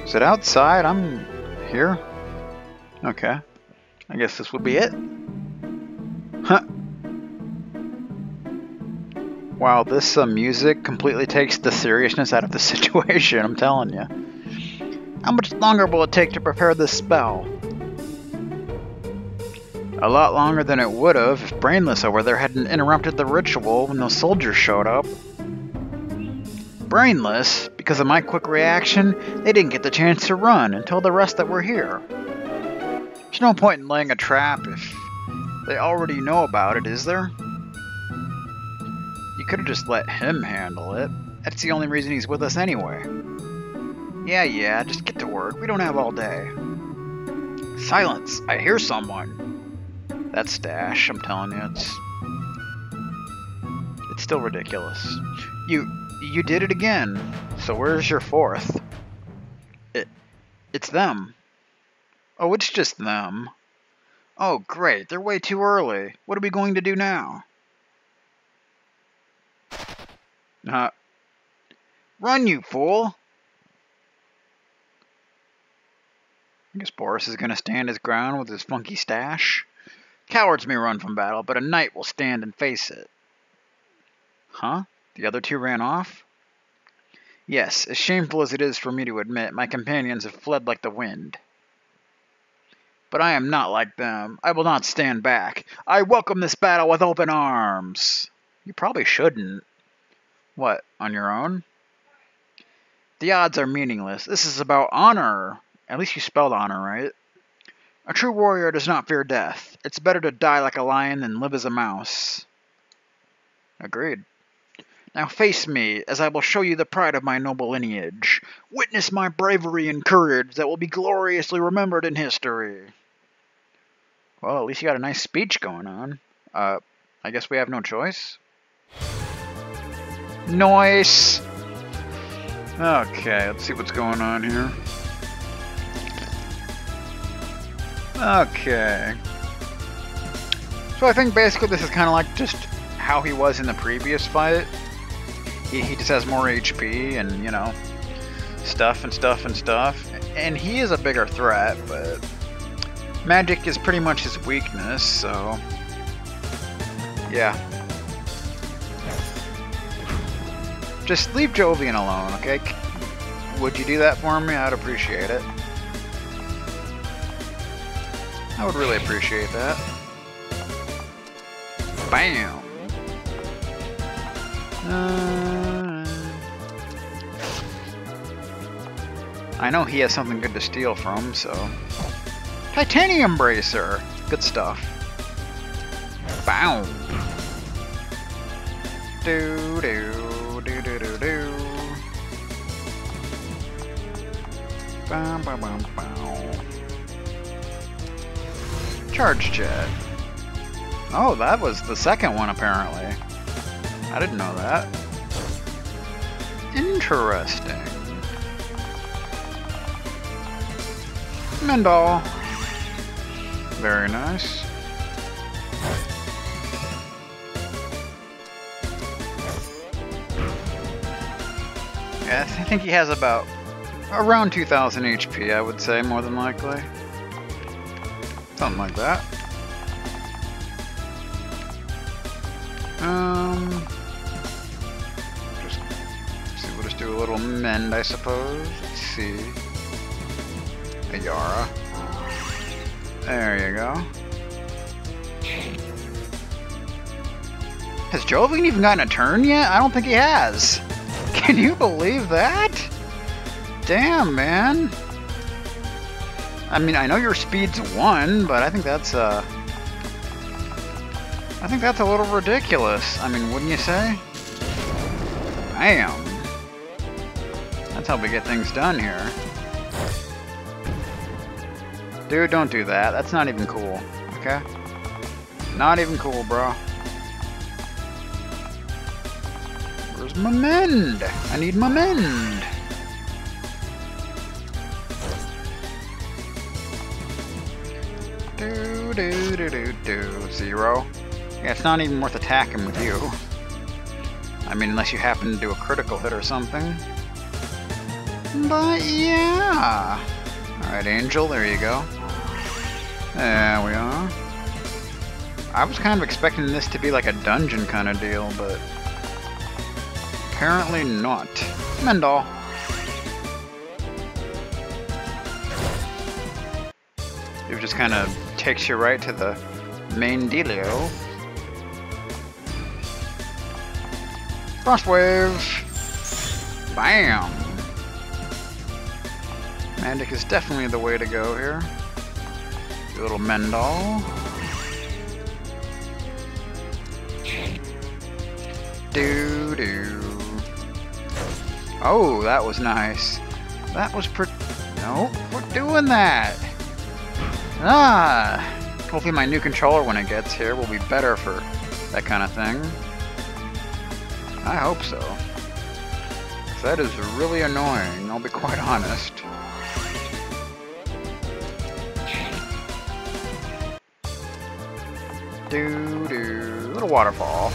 Is it outside? I'm here. Okay. I guess this would be it. Huh. Wow, this music completely takes the seriousness out of the situation, I'm telling you. How much longer will it take to prepare this spell? A lot longer than it would have if Brainless over there hadn't interrupted the ritual when those soldiers showed up. Brainless, because of my quick reaction, they didn't get the chance to run until the rest that were here. There's no point in laying a trap if they already know about it, is there? You could have just let him handle it. That's the only reason he's with us anyway. Yeah, just get to work. We don't have all day. Silence! I hear someone. That's Stash, I'm telling you. It's still ridiculous. You did it again. So where's your fourth? It's them. Oh, it's just them. Oh, great. They're way too early. What are we going to do now? Run, you fool! I guess Boris is going to stand his ground with his funky stash. Cowards may run from battle, but a knight will stand and face it. Huh? The other two ran off? Yes, as shameful as it is for me to admit, my companions have fled like the wind. But I am not like them. I will not stand back. I welcome this battle with open arms. You probably shouldn't. What, on your own? The odds are meaningless. This is about honor. At least you spelled honor, right? A true warrior does not fear death. It's better to die like a lion than live as a mouse. Agreed. Now face me, as I will show you the pride of my noble lineage. Witness my bravery and courage that will be gloriously remembered in history. Well, at least you got a nice speech going on. I guess we have no choice. Nice! Okay, let's see what's going on here. Okay. So I think basically this is kind of like just how he was in the previous fight. He just has more HP and, you know, stuff. And he is a bigger threat, but magic is pretty much his weakness, so yeah. Just leave Jovian alone, okay? Would you do that for me? I'd appreciate it. I would really appreciate that. Bam! I know he has something good to steal from, so... Titanium Bracer! Good stuff. Bow! Do-do, do-do-do-do. Bam, bam, bam, bam. Charge Jet. Oh, that was the second one, apparently. I didn't know that. Interesting. Mendal. Very nice. Yeah, I think he has about around 2,000 HP, I would say, more than likely. Something like that. We'll just do a little mend, I suppose. Let's see. A Yara. There you go. Has Jovian even gotten a turn yet? I don't think he has. Can you believe that? Damn, man. I mean, I know your speed's 1, but I think that's a little ridiculous. I mean, wouldn't you say? Bam. That's how we get things done here. Dude, don't do that. That's not even cool. Okay? Not even cool, bro. Where's my mend? I need my mend. Do. 0. Yeah, it's not even worth attacking with you. I mean, unless you happen to do a critical hit or something. But yeah. Alright, Angel, there you go. There we are. I was kind of expecting this to be like a dungeon kind of deal, but apparently not. Mendel. It just kind of takes you right to the main dealio. Frostwave! Bam! Magic is definitely the way to go here. Your little Mendel. Doo-doo. Oh, that was nice. That was pretty... Nope, we're doing that! Ah! Hopefully my new controller when it gets here will be better for that kind of thing. I hope so. 'Cause that is really annoying, I'll be quite honest. Doo-doo. Little waterfall.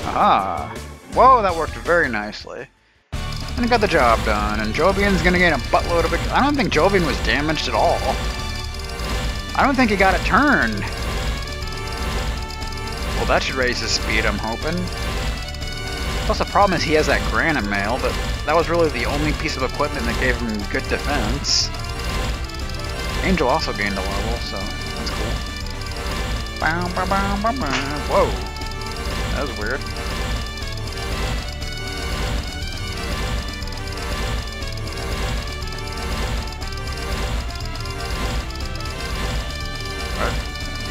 Aha! Whoa, that worked very nicely. And it got the job done, and Jovian's gonna gain a buttload of it. I don't think Jovian was damaged at all. I don't think he got a turn. Well, that should raise his speed, I'm hoping. Plus, the problem is he has that granite mail, but that was really the only piece of equipment that gave him good defense. Angel also gained a level, so that's cool. Bow, bow, bow, bow, bow. Whoa. That was weird.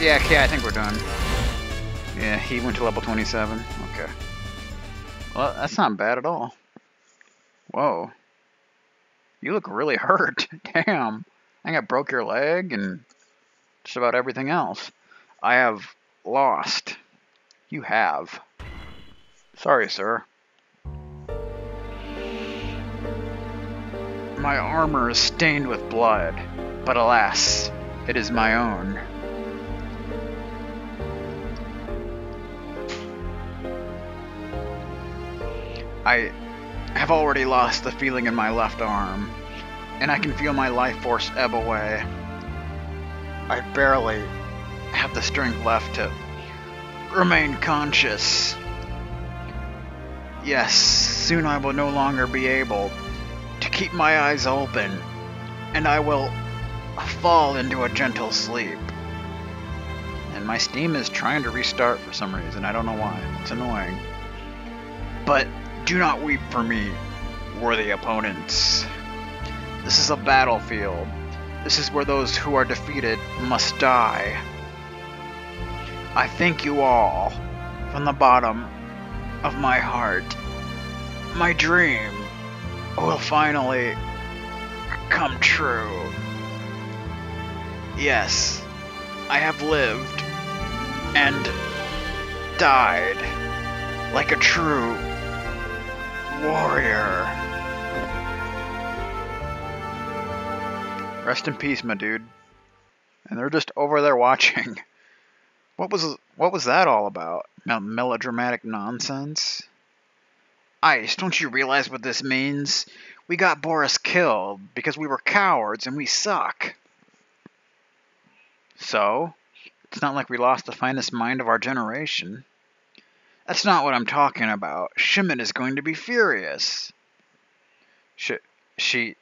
Yeah, I think we're done. Yeah, he went to level 27. Okay. Well, that's not bad at all. Whoa. You look really hurt. Damn. I think I broke your leg and just about everything else. I have lost. You have. Sorry, sir. My armor is stained with blood, but alas, it is my own. I have already lost the feeling in my left arm, and I can feel my life force ebb away. I barely have the strength left to remain conscious. Yes, soon I will no longer be able to keep my eyes open, and I will fall into a gentle sleep. And my Steam is trying to restart for some reason. I don't know why. It's annoying. But do not weep for me, worthy opponents. This is a battlefield. This is where those who are defeated must die. I thank you all from the bottom of my heart. My dream will finally come true. Yes, I have lived and died like a true warrior. Rest in peace, my dude. And they're just over there watching. What was that all about? Melodramatic nonsense? Ice, don't you realize what this means? We got Boris killed because we were cowards and we suck. So? It's not like we lost the finest mind of our generation. That's not what I'm talking about. Schmidt is going to be furious. She'll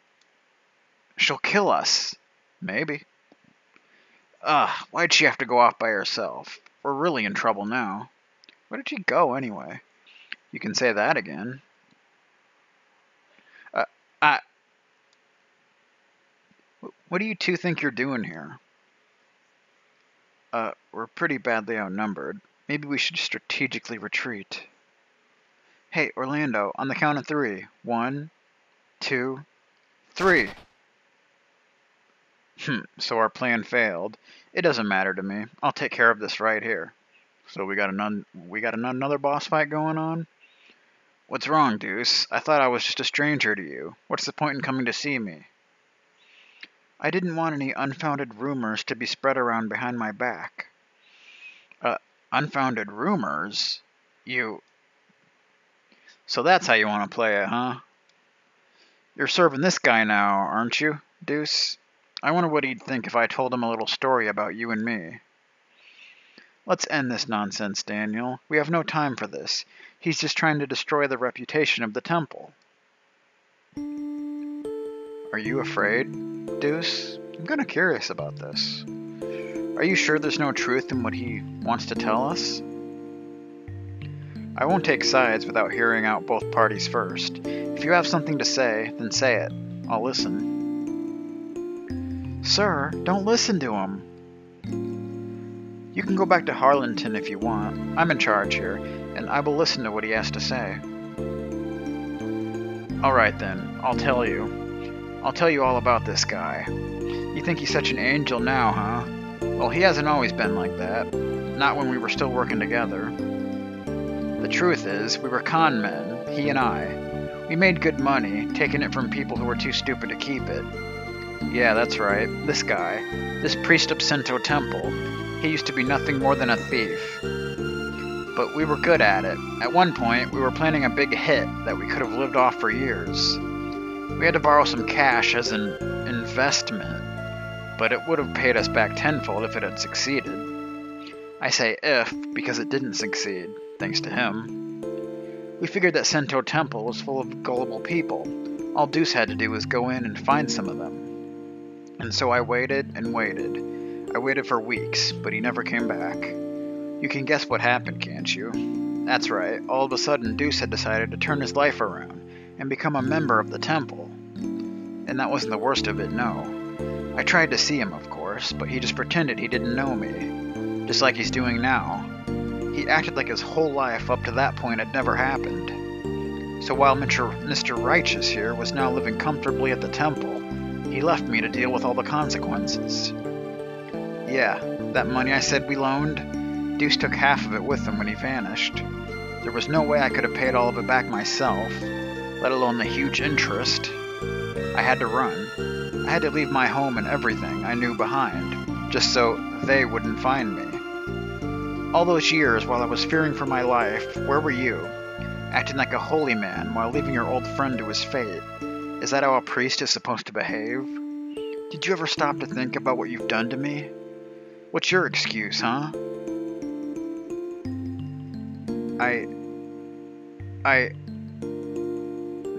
kill us. Maybe. Why'd she have to go off by herself? We're really in trouble now. Where did she go anyway? You can say that again. What do you two think you're doing here? We're pretty badly outnumbered. Maybe we should strategically retreat. Hey, Orlando, on the count of 3. 1, 2, 3. So our plan failed. It doesn't matter to me. I'll take care of this right here. So we got another boss fight going on? What's wrong, Deus? I thought I was just a stranger to you. What's the point in coming to see me? I didn't want any unfounded rumors to be spread around behind my back. Unfounded rumors? You... So that's how you want to play it, huh? You're serving this guy now, aren't you, Deus? I wonder what he'd think if I told him a little story about you and me. Let's end this nonsense, Daniel. We have no time for this. He's just trying to destroy the reputation of the temple. Are you afraid, Deus? I'm kind of curious about this. Are you sure there's no truth in what he wants to tell us? I won't take sides without hearing out both parties first. If you have something to say, then say it. I'll listen. Sir, don't listen to him. You can go back to Harlington if you want. I'm in charge here, and I will listen to what he has to say. Alright then, I'll tell you. I'll tell you all about this guy. You think he's such an angel now, huh? Well, he hasn't always been like that. Not when we were still working together. The truth is, we were con men, he and I. We made good money, taking it from people who were too stupid to keep it. Yeah, that's right, this guy. This priest of Sento Temple. He used to be nothing more than a thief. But we were good at it. At one point, we were planning a big hit that we could have lived off for years. We had to borrow some cash as an investment, but it would have paid us back tenfold if it had succeeded. I say if, because it didn't succeed, thanks to him. We figured that Sento Temple was full of gullible people. All Deus had to do was go in and find some of them. And so I waited and waited. I waited for weeks, but he never came back. You can guess what happened, can't you? That's right, all of a sudden Deus had decided to turn his life around and become a member of the temple. And that wasn't the worst of it, no. I tried to see him, of course, but he just pretended he didn't know me. Just like he's doing now. He acted like his whole life up to that point had never happened. So while Mr. Righteous here was now living comfortably at the temple, he left me to deal with all the consequences. Yeah, that money I said we loaned, Deus took half of it with him when he vanished. There was no way I could have paid all of it back myself, let alone the huge interest. I had to run. I had to leave my home and everything I knew behind, just so they wouldn't find me. All those years while I was fearing for my life, where were you? Acting like a holy man while leaving your old friend to his fate. Is that how a priest is supposed to behave? Did you ever stop to think about what you've done to me? What's your excuse, huh?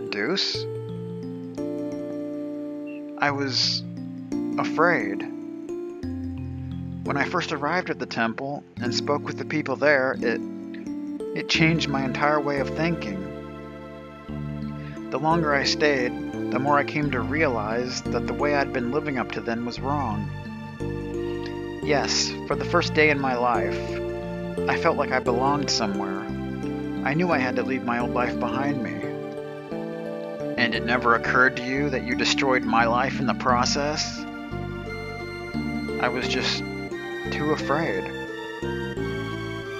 Deus? I was afraid. When I first arrived at the temple and spoke with the people there, it changed my entire way of thinking. The longer I stayed, the more I came to realize that the way I'd been living up to then was wrong. Yes, for the first day in my life, I felt like I belonged somewhere. I knew I had to leave my old life behind me. And it never occurred to you that you destroyed my life in the process? I was just too afraid.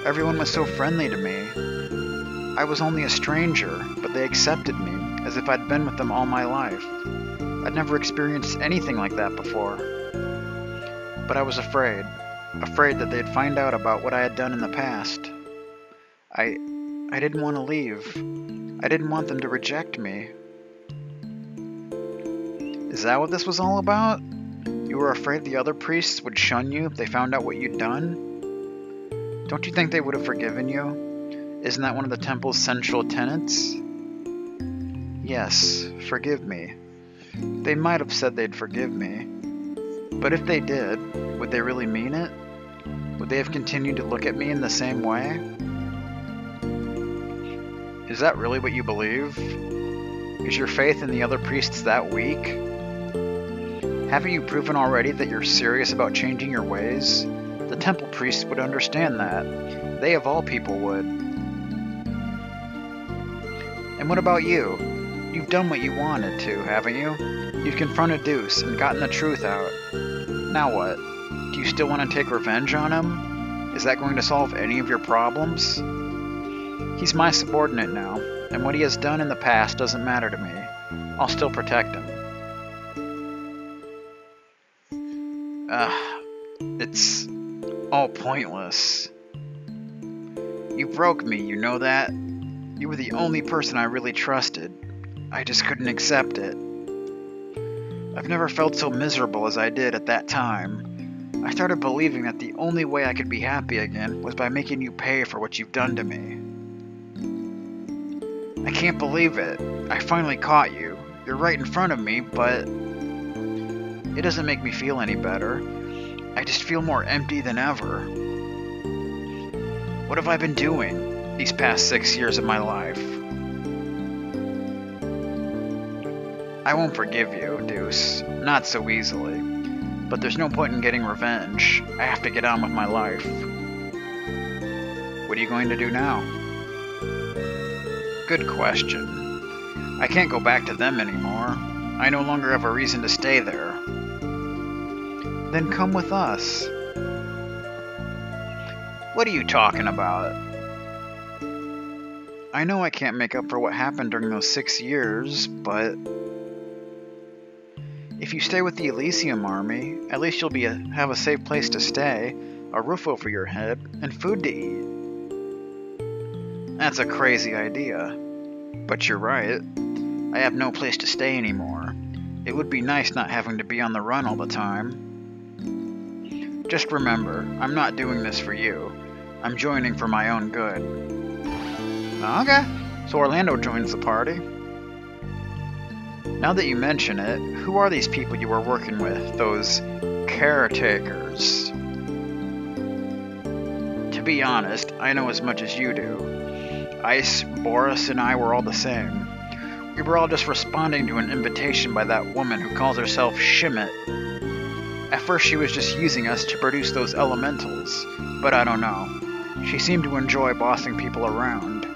Everyone was so friendly to me. I was only a stranger, but they accepted me as if I'd been with them all my life. I'd never experienced anything like that before. But I was afraid that they'd find out about what I had done in the past. I didn't want to leave. I didn't want them to reject me. Is that what this was all about? You were afraid the other priests would shun you if they found out what you'd done? Don't you think they would have forgiven you? Isn't that one of the temple's central tenets? Yes, forgive me. They might have said they'd forgive me. But if they did, would they really mean it? Would they have continued to look at me in the same way? Is that really what you believe? Is your faith in the other priests that weak? Haven't you proven already that you're serious about changing your ways? The temple priests would understand that. They of all people would. And what about you? You've done what you wanted to, haven't you? You've confronted Deus and gotten the truth out. Now what? Do you still want to take revenge on him? Is that going to solve any of your problems? He's my subordinate now, and what he has done in the past doesn't matter to me. I'll still protect him. It's all pointless. You broke me, you know that? You were the only person I really trusted. I just couldn't accept it. I've never felt so miserable as I did at that time. I started believing that the only way I could be happy again was by making you pay for what you've done to me. I can't believe it. I finally caught you. You're right in front of me, but it doesn't make me feel any better. I just feel more empty than ever. What have I been doing these past 6 years of my life? I won't forgive you, Deus. Not so easily. But there's no point in getting revenge. I have to get on with my life. What are you going to do now? Good question. I can't go back to them anymore. I no longer have a reason to stay there. Then come with us. What are you talking about? I know I can't make up for what happened during those 6 years, but if you stay with the Elysium army, at least you'll have a safe place to stay, a roof over your head, and food to eat. That's a crazy idea. But you're right. I have no place to stay anymore. It would be nice not having to be on the run all the time. Just remember, I'm not doing this for you. I'm joining for my own good. Okay, so Orlando joins the party. Now that you mention it, who are these people you were working with, those caretakers? To be honest, I know as much as you do. Ice, Boris, and I were all the same. We were all just responding to an invitation by that woman who calls herself Shimmet. At first she was just using us to produce those elementals, but I don't know. She seemed to enjoy bossing people around.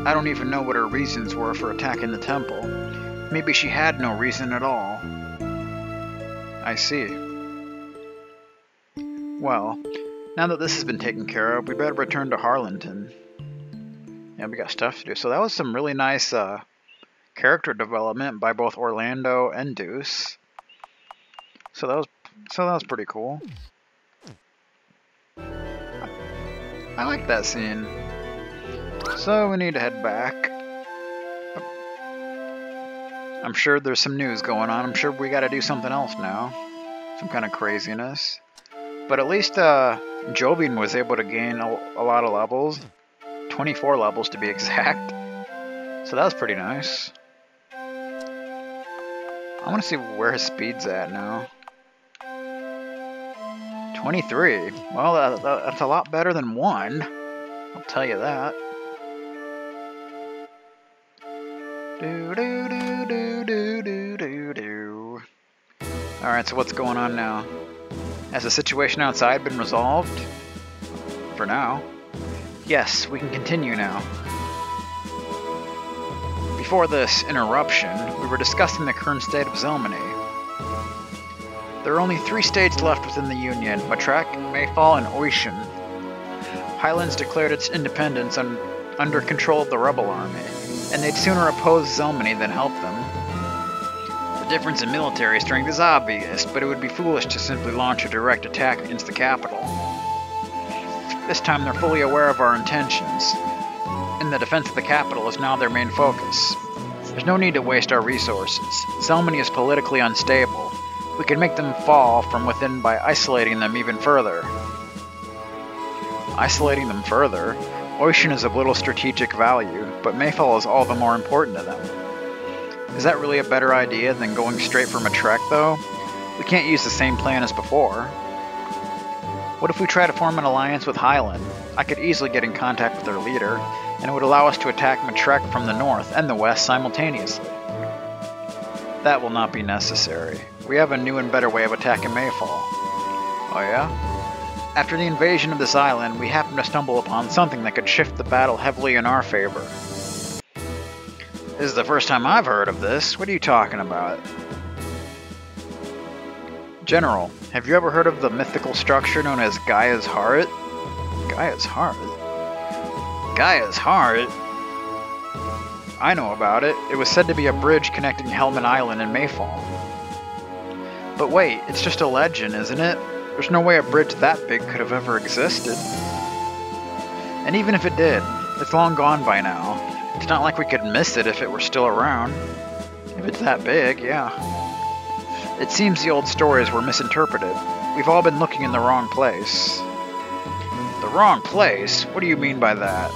I don't even know what her reasons were for attacking the temple. Maybe she had no reason at all. I see. Well, now that this has been taken care of, we better return to Harlington. Yeah, we got stuff to do. So that was some really nice character development by both Orlando and Deus. So that was pretty cool. I like that scene. So we need to head back. I'm sure there's some news going on. I'm sure we gotta do something else now. Some kind of craziness. But at least Jovian was able to gain a lot of levels. 24 levels to be exact. So that was pretty nice. I want to see where his speed's at now. 23. Well, that's a lot better than 1. I'll tell you that. Alright, so what's going on now? Has the situation outside been resolved? For now. Yes, we can continue now. Before this interruption, we were discussing the current state of Zelmany. There are only 3 states left within the Union: Matrek, Mayfall, and Ocean. Highlands declared its independence under control of the rebel army, and they'd sooner oppose Zelmany than help them. The difference in military strength is obvious, but it would be foolish to simply launch a direct attack against the capital. This time they're fully aware of our intentions, and the defense of the capital is now their main focus. There's no need to waste our resources. Zelmany is politically unstable. We can make them fall from within by isolating them even further. Isolating them further? Ocean is of little strategic value, but Mayfall is all the more important to them. Is that really a better idea than going straight for Matrek, though? We can't use the same plan as before. What if we try to form an alliance with Highland? I could easily get in contact with their leader, and it would allow us to attack Matrek from the north and the west simultaneously. That will not be necessary. We have a new and better way of attacking Mayfall. Oh yeah? After the invasion of this island, we happened to stumble upon something that could shift the battle heavily in our favor. This is the first time I've heard of this. What are you talking about? General, have you ever heard of the mythical structure known as Gaia's Heart? Gaia's Heart? Gaia's Heart? I know about it. It was said to be a bridge connecting Helman Island and Mayfall. But wait, it's just a legend, isn't it? There's no way a bridge that big could have ever existed. And even if it did, it's long gone by now. It's not like we could miss it if it were still around. If it's that big, yeah. It seems the old stories were misinterpreted. We've all been looking in the wrong place. The wrong place? What do you mean by that?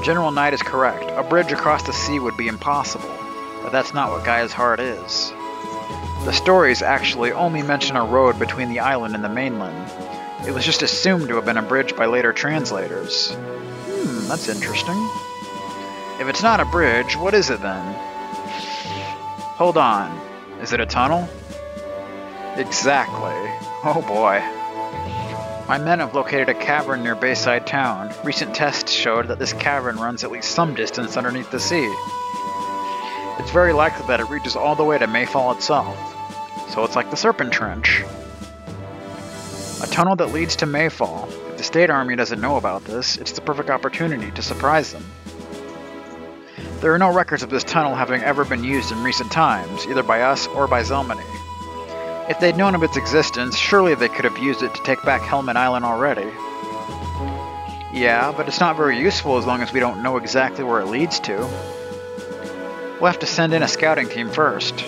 General Knight is correct. A bridge across the sea would be impossible. But that's not what Gaia's heart is. The stories actually only mention a road between the island and the mainland. It was just assumed to have been a bridge by later translators. That's interesting. If it's not a bridge, what is it then? Hold on. Is it a tunnel? Exactly. Oh boy. My men have located a cavern near Bayside Town. Recent tests showed that this cavern runs at least some distance underneath the sea. It's very likely that it reaches all the way to Mayfall itself. So it's like the Serpent Trench. A tunnel that leads to Mayfall. If the State Army doesn't know about this, it's the perfect opportunity to surprise them. There are no records of this tunnel having ever been used in recent times, either by us or by Zelmany. If they'd known of its existence, surely they could have used it to take back Helmet Island already. Yeah, but it's not very useful as long as we don't know exactly where it leads to. We'll have to send in a scouting team first.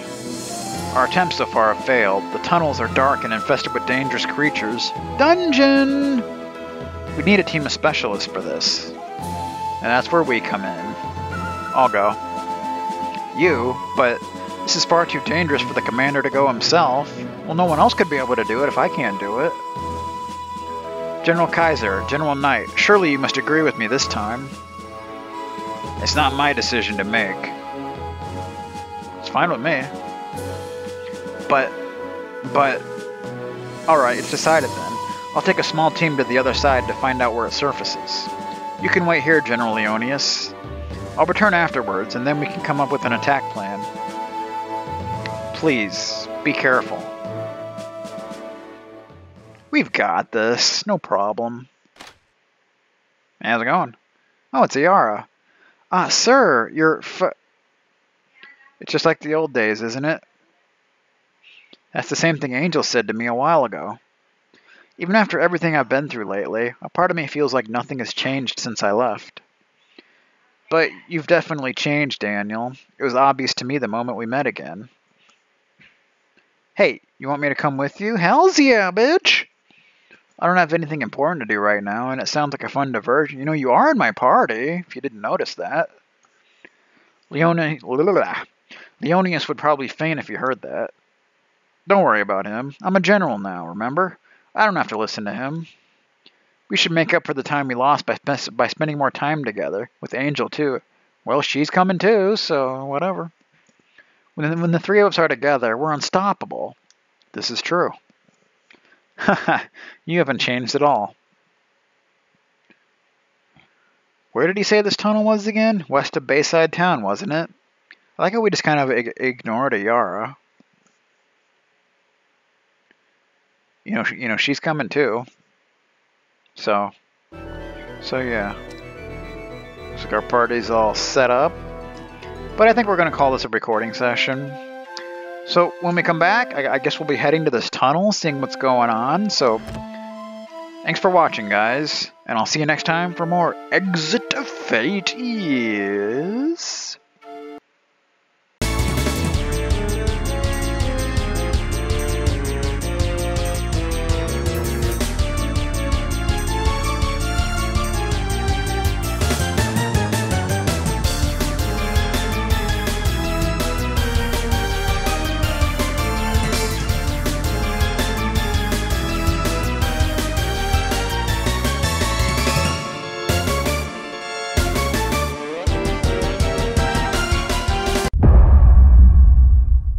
Our attempts so far have failed. The tunnels are dark and infested with dangerous creatures. Dungeon! We need a team of specialists for this. And that's where we come in. I'll go. You? But this is far too dangerous for the commander to go himself. Well, no one else could be able to do it if I can't do it. General Kaiser, General Knight, surely you must agree with me this time. It's not my decision to make. It's fine with me. But... Alright, it's decided then. I'll take a small team to the other side to find out where it surfaces. You can wait here, General Leonius. I'll return afterwards, and then we can come up with an attack plan. Please, be careful. We've got this, no problem. How's it going? Oh, it's Iara. Sir, you're It's just like the old days, isn't it? That's the same thing Angel said to me a while ago. Even after everything I've been through lately, a part of me feels like nothing has changed since I left. But you've definitely changed, Daniel. It was obvious to me the moment we met again. Hey, you want me to come with you? Hells yeah, bitch! I don't have anything important to do right now, and it sounds like a fun diversion. You know, you are in my party, if you didn't notice that. Leonius would probably faint if he heard that. Don't worry about him. I'm a general now, remember? I don't have to listen to him. We should make up for the time we lost by spending more time together. With Angel, too. Well, she's coming too, so whatever. When the three of us are together, we're unstoppable. This is true. Haha, you haven't changed at all. Where did he say this tunnel was again? West of Bayside Town, wasn't it? I like how we just kind of ignored Iara. You know, she's coming too. So yeah. Looks like our party's all set up. But I think we're going to call this a recording session. So when we come back, I guess we'll be heading to this tunnel, seeing what's going on. So thanks for watching, guys. And I'll see you next time for more Exit Fate is...